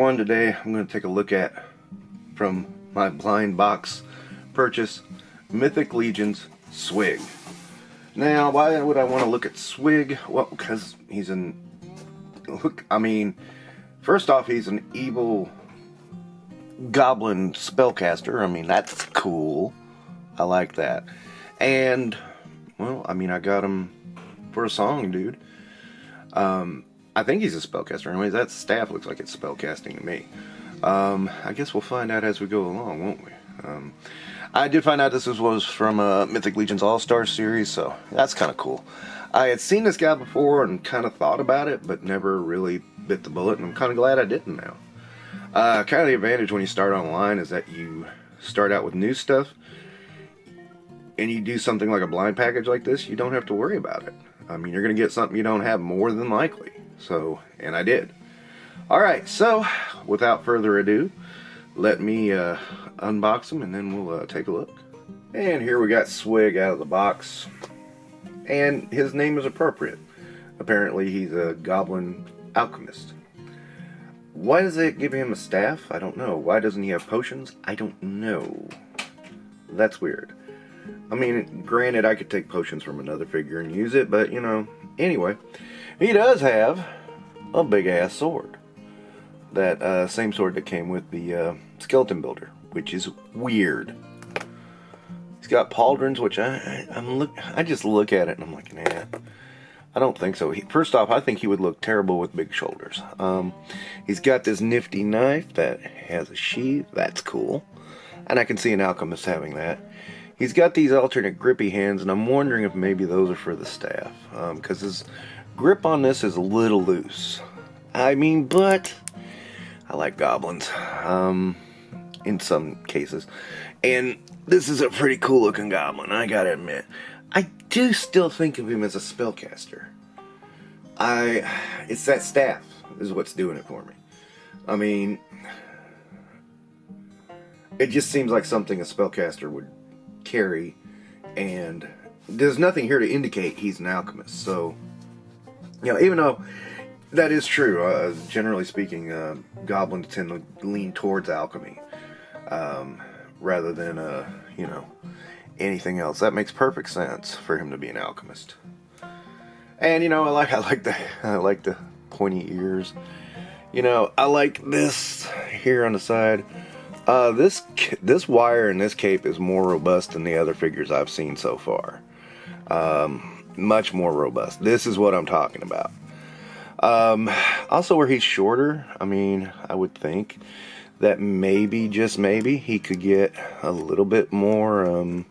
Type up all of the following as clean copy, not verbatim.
one today I'm going to take a look at from my blind box purchase, Mythic Legion's Swigg. Now, why would I want to look at Swigg? Well, because he's first off, he's an evil goblin spellcaster. I mean, that's cool. I like that. And, well, I mean, I got him for a song, dude. I think he's a spellcaster. Anyways, that staff looks like it's spellcasting to me. I guess we'll find out as we go along, won't we? I did find out this was from Mythic Legion's All-Star series, so that's kind of cool. I had seen this guy before and kind of thought about it, but never really bit the bullet, and I'm kind of glad I didn't now. Kind of the advantage when you start online is that you start out with new stuff, and you do something like a blind package like this, you don't have to worry about it. I mean, you're going to get something you don't have more than likely. So, and I did. Alright, so, without further ado, let me unbox them and then we'll take a look. And here we got Swigg out of the box. And his name is appropriate. Apparently he's a goblin alchemist. Why does it give him a staff? I don't know. Why doesn't he have potions? I don't know. That's weird. I mean, granted, I could take potions from another figure and use it, but, you know, anyway. He does have a big-ass sword. That same sword that came with the skeleton builder, which is weird. He's got pauldrons, which I just look at it and I'm like, nah, I don't think so. First off, I think he would look terrible with big shoulders. He's got this nifty knife that has a sheath. That's cool. And I can see an alchemist having that. He's got these alternate grippy hands, and I'm wondering if maybe those are for the staff. Because his grip on this is a little loose. I mean, but I like goblins. In some cases. And this is a pretty cool looking goblin, I gotta admit. I do still think of him as a spellcaster. It's that staff is what's doing it for me. I mean, it just seems like something a spellcaster would carry, and there's nothing here to indicate he's an alchemist. So, you know, even though that is true, generally speaking, goblins tend to lean towards alchemy rather than you know, anything else. That makes perfect sense for him to be an alchemist. And you know, I like the pointy ears. You know, I like this here on the side. This wire in this cape is more robust than the other figures I've seen so far. Much more robust. This is what I'm talking about. Also, where he's shorter, I mean, I would think that maybe, just maybe, he could get a little bit more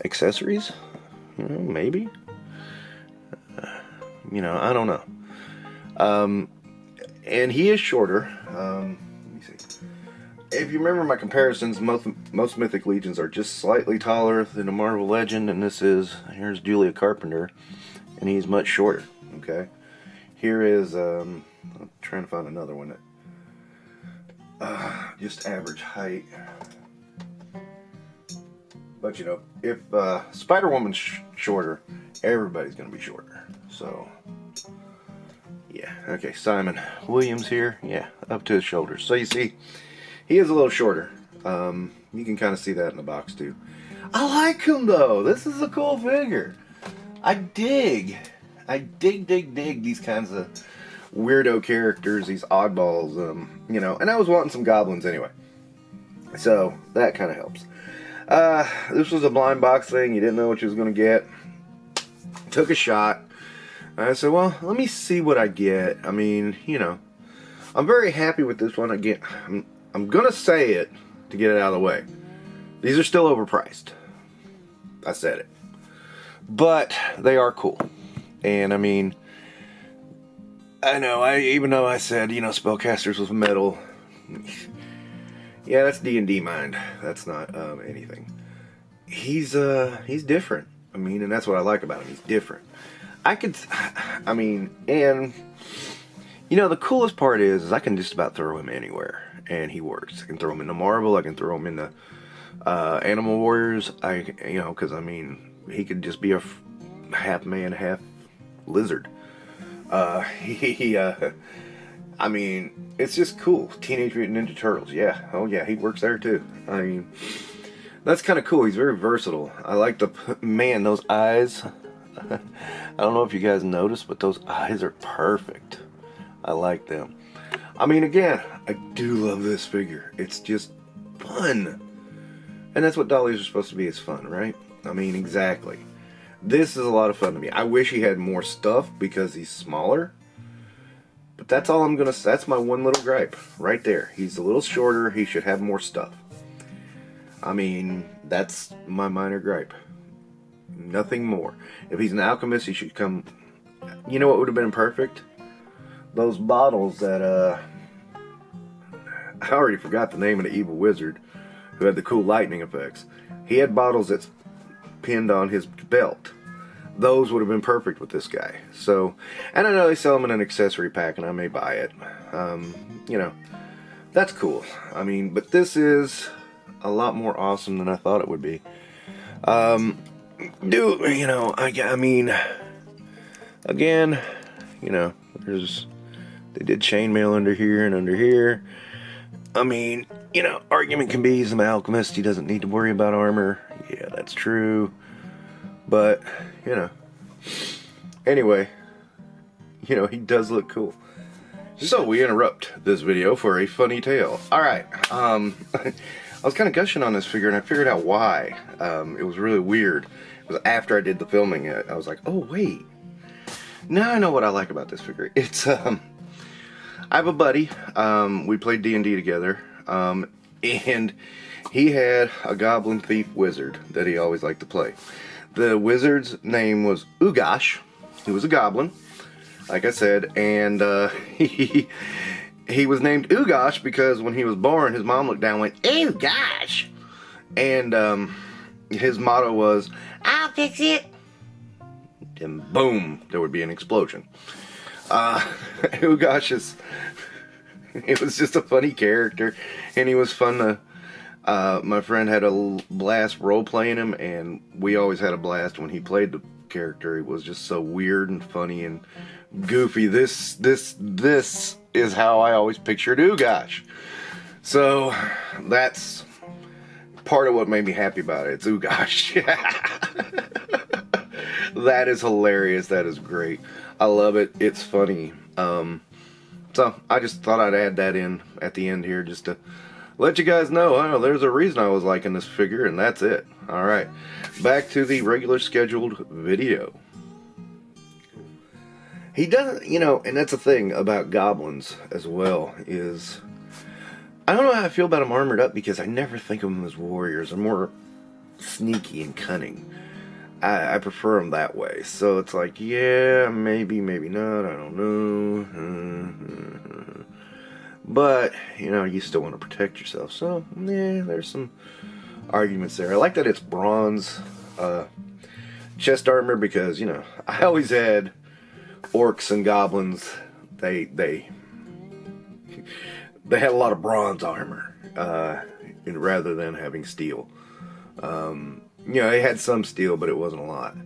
accessories. You know, maybe. You know, I don't know. And he is shorter. Let me see. If you remember my comparisons, most Mythic Legions are just slightly taller than a Marvel Legend, and here's Julia Carpenter, and he's much shorter, okay? Here is, I'm trying to find another one that, just average height. But, you know, if Spider-Woman's shorter, everybody's going to be shorter, so... Yeah, okay, Simon Williams here, yeah, up to his shoulders. So you see, he is a little shorter. You can kind of see that in the box too. I like him though. This is a cool figure. I dig these kinds of weirdo characters, these oddballs, you know, and I was wanting some goblins anyway. So that kind of helps. This was a blind box thing. You didn't know what you was going to get. Took a shot. I said, well, let me see what I get. I mean, you know, I'm very happy with this one. Again, I'm going to say it to get it out of the way. These are still overpriced. I said it. But they are cool. And, I mean, I know, even though I said, you know, spellcasters with metal. Yeah, that's D&D mind. That's not anything. He's different. I mean, and that's what I like about him. He's different. I mean, and, you know, the coolest part is I can just about throw him anywhere, and he works. I can throw him into Marvel, I can throw him into Animal Warriors, you know, because, I mean, he could just be a half man, half lizard. I mean, it's just cool. Teenage Mutant Ninja Turtles, yeah. Oh yeah, he works there too. I mean, that's kind of cool. He's very versatile. I like the, man, those eyes. I don't know if you guys noticed, but those eyes are perfect. I like them. I mean, again, I do love this figure. It's just fun. And that's what dollies are supposed to be, is fun, right? I mean, exactly. This is a lot of fun to me. I wish he had more stuff because he's smaller. But that's all I'm going to say. That's my one little gripe right there. He's a little shorter. He should have more stuff. I mean, that's my minor gripe. Nothing more. If he's an alchemist, he should come... You know what would have been perfect? Those bottles that, I already forgot the name of the evil wizard who had the cool lightning effects. He had bottles that's pinned on his belt. Those would have been perfect with this guy. So, and I know they sell them in an accessory pack, and I may buy it. You know, that's cool. I mean, but this is a lot more awesome than I thought it would be. You know, I mean, again, you know, they did chainmail under here and under here. I mean, you know, argument can be he's an alchemist. He doesn't need to worry about armor. Yeah, that's true. But, you know, anyway, you know, he does look cool. So we interrupt this video for a funny tale. Alright, I was kind of gushing on this figure, and I figured out why. It was really weird. It was after I did the filming. I was like, oh, wait. Now I know what I like about this figure. It's, I have a buddy. We played D&D together. And he had a goblin thief wizard that he always liked to play. The wizard's name was Oogosh. He was a goblin, like I said, and he was named Oogosh because when he was born, his mom looked down and went, "Oogosh!" And his motto was, "I'll fix it." And boom, there would be an explosion. Oogosh is... It was just a funny character, and he was fun to... my friend had a blast role-playing him, and we always had a blast when he played the character. He was just so weird and funny and goofy. This is how I always pictured Oogosh. So, that's part of what made me happy about it. It's Oogosh. That is hilarious. That is great. I love it. It's funny. So, I just thought I'd add that in at the end here just to let you guys know, oh, there's a reason I was liking this figure, and that's it. Alright, back to the regular scheduled video. He doesn't, you know, and that's the thing about goblins as well, is... I don't know how I feel about them armored up, because I never think of them as warriors. They're more sneaky and cunning. I prefer them that way. So it's like, yeah, maybe, maybe not, I don't know. But, you know, you still want to protect yourself. So, yeah, there's some arguments there. I like that it's bronze chest armor because, you know, I always had orcs and goblins. They had a lot of bronze armor rather than having steel. You know, they had some steel, but it wasn't a lot.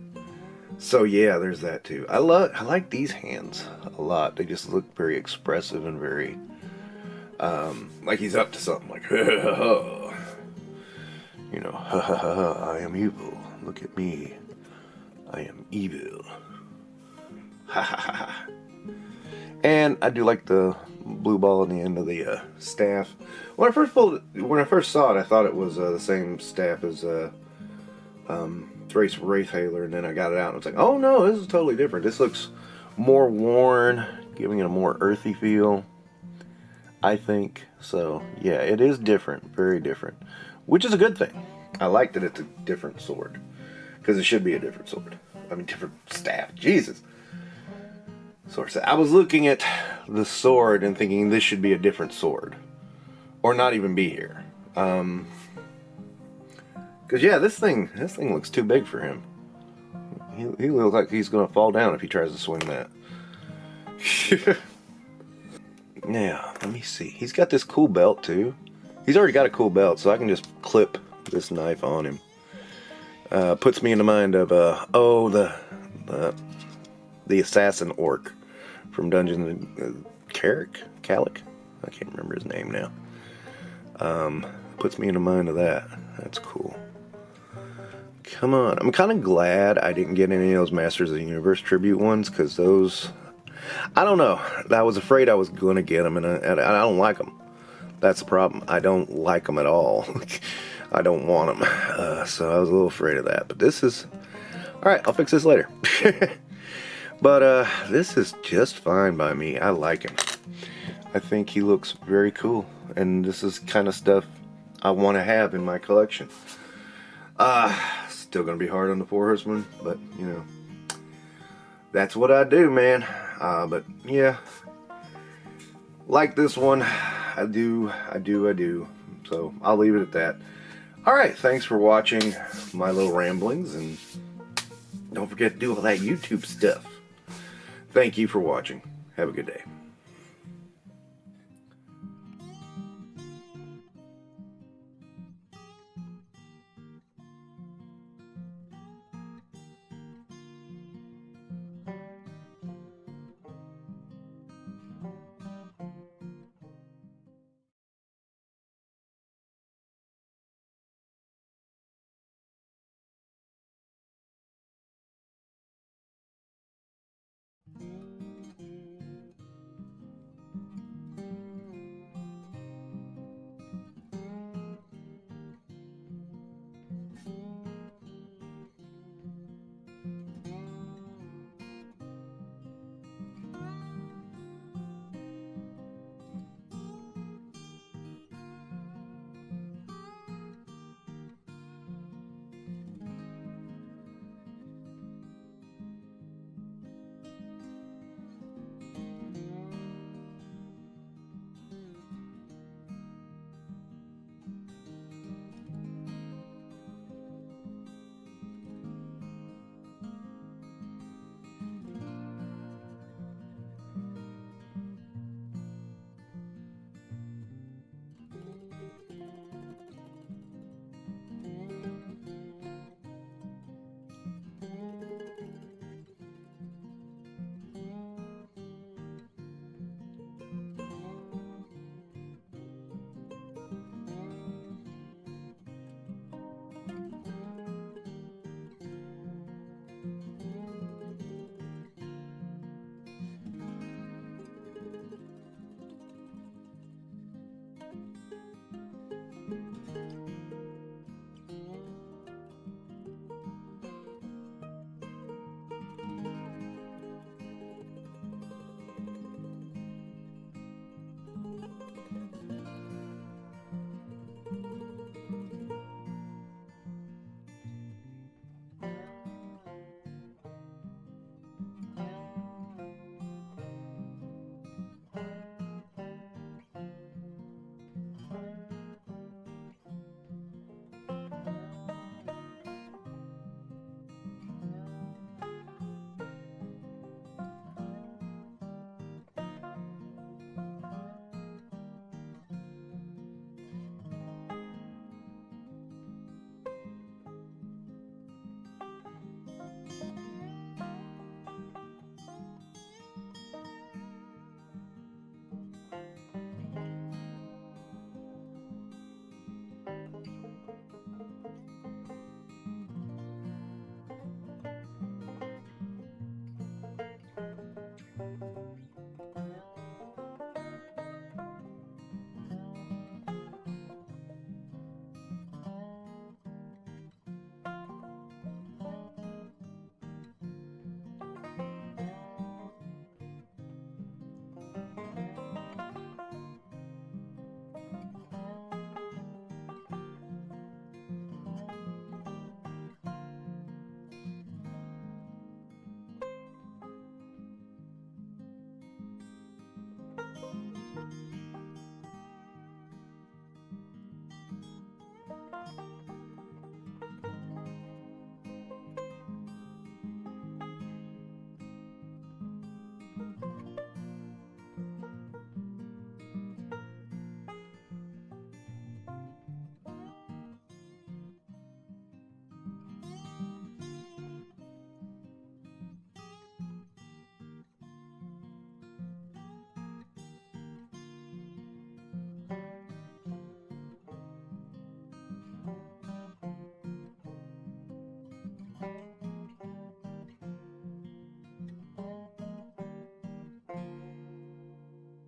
So yeah, there's that too. I like these hands a lot. They just look very expressive and very like he's up to something. Like, you know, ha ha ha, I am evil. Look at me, I am evil. Ha ha ha. And I do like the blue ball on the end of the staff. When I first saw it, I thought it was the same staff as Thrace Wraithhaler, and then I got it out and it's like, oh no, this is totally different. This looks more worn, giving it a more earthy feel, I think. So yeah, it is different, very different, which is a good thing. I like that it's a different sword, because it should be a different sword. I mean, different staff. Jesus. Sword. I was looking at the sword and thinking this should be a different sword, or not even be here. Because yeah, this thing looks too big for him. He looks like he's gonna fall down if he tries to swing that. Now, let me see. He's got this cool belt too. He's already got a cool belt, so I can just clip this knife on him. Puts me in the mind of the assassin orc from Dungeons and Carrick. Calic. I can't remember his name now. Puts me in the mind of that. That's cool. Come on. I'm kind of glad I didn't get any of those Masters of the Universe tribute ones, because those... I don't know. I was afraid I was going to get them, and I don't like them. That's the problem. I don't like them at all. I don't want them. So I was a little afraid of that. But this is... Alright, I'll fix this later. But this is just fine by me. I like him. I think he looks very cool. And this is kind of stuff I want to have in my collection. Still going to be hard on the Four Horsemen. But, you know. That's what I do, man. But, yeah. Like this one. I do. So, I'll leave it at that. Alright, thanks for watching my little ramblings. And don't forget to do all that YouTube stuff. Thank you for watching. Have a good day.